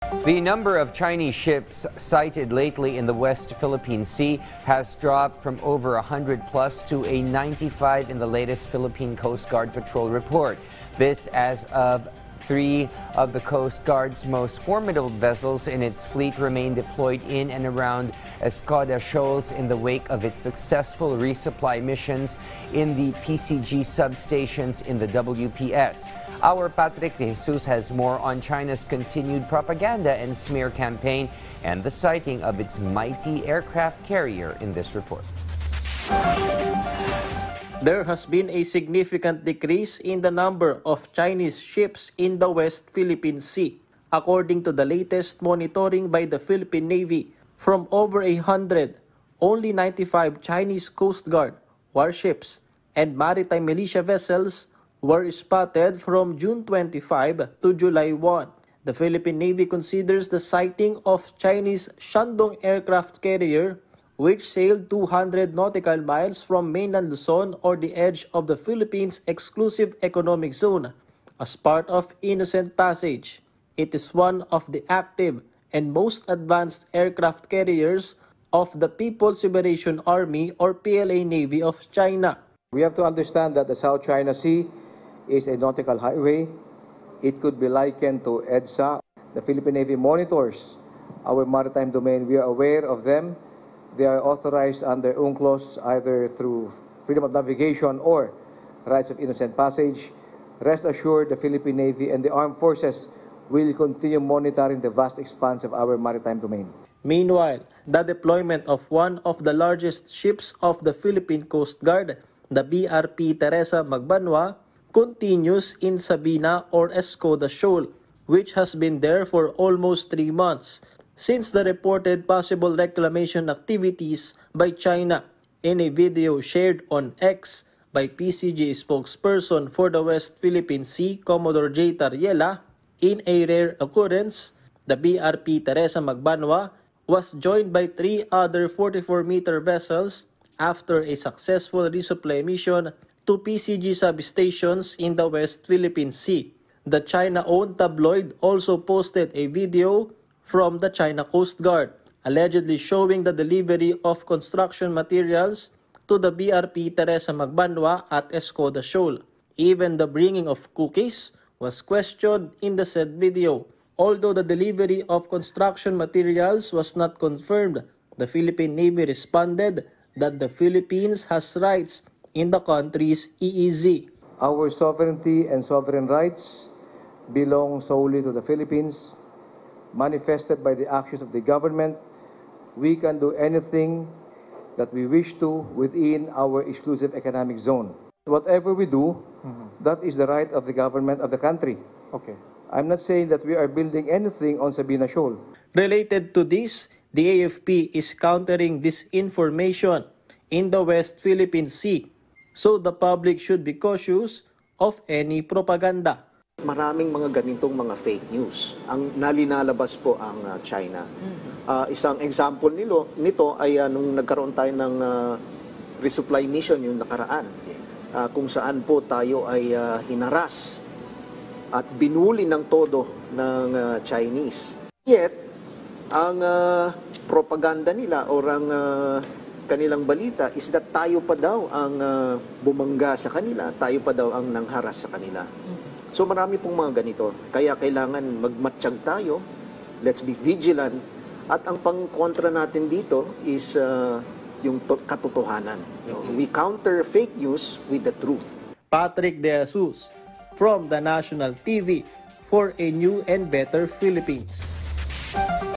The number of Chinese ships sighted lately in the West Philippine Sea has dropped from over 100 plus to a 95 in the latest Philippine Coast Guard patrol report. This as of 3 of the Coast Guard's most formidable vessels in its fleet remain deployed in and around Escoda Shoals in the wake of its successful resupply missions in the PCG substations in the WPS. Our Patrick De Jesus has more on China's continued propaganda and smear campaign and the sighting of its mighty aircraft carrier in this report. There has been a significant decrease in the number of Chinese ships in the West Philippine Sea, according to the latest monitoring by the Philippine Navy. From over 100, only 95 Chinese Coast Guard warships and maritime militia vessels were spotted from June 25 to July 1. The Philippine Navy considers the sighting of Chinese Shandong aircraft carrier, which sailed 200 nautical miles from mainland Luzon or the edge of the Philippines' exclusive economic zone, as part of Innocent Passage. It is one of the active and most advanced aircraft carriers of the People's Liberation Army or PLA Navy of China. We have to understand that the South China Sea is a nautical highway. It could be likened to EDSA. The Philippine Navy monitors our maritime domain. We are aware of them. They are authorized under UNCLOS either through freedom of navigation or rights of innocent passage. Rest assured, the Philippine Navy and the armed forces will continue monitoring the vast expanse of our maritime domain. Meanwhile, the deployment of one of the largest ships of the Philippine Coast Guard, the BRP Teresa Magbanwa, continues in Sabina or Escoda Shoal, which has been there for almost 3 months since the reported possible reclamation activities by China. In a video shared on X by PCG spokesperson for the West Philippine Sea, Commodore J. Tariela, in a rare occurrence, the BRP Teresa Magbanwa was joined by 3 other 44-meter vessels after a successful resupply mission to PCG substations in the West Philippine Sea. The China-owned tabloid also posted a video from the China Coast Guard, allegedly showing the delivery of construction materials to the BRP Teresa Magbanwa at Escoda Shoal. Even the bringing of cookies was questioned in the said video. Although the delivery of construction materials was not confirmed, the Philippine Navy responded that the Philippines has rights in the country's EEZ. Our sovereignty and sovereign rights belong solely to the Philippines, manifested by the actions of the government. We can do anything that we wish to within our exclusive economic zone. Whatever we do, that is the right of the government of the country. Okay. I'm not saying that we are building anything on Sabina Shoal. Related to this, the AFP is countering disinformation in the West Philippine Sea, so the public should be cautious of any propaganda. Maraming mga ganitong mga fake news ang nalinalabas po ang China. Isang example nito ay nung nagkaroon tayo ng resupply mission yung nakaraan, kung saan po tayo ay hinaras at binuli ng todo ng Chinese. Yet, ang propaganda nila o ang kanilang balita is that tayo pa daw ang bumangga sa kanila, tayo pa daw ang nangharas sa kanila. So marami pong mga ganito. Kaya kailangan magmatsyag tayo, let's be vigilant, at ang pang-kontra natin dito is yung katotohanan. We counter fake news with the truth. Patrick De Jesus from the National TV for a New and Better Philippines.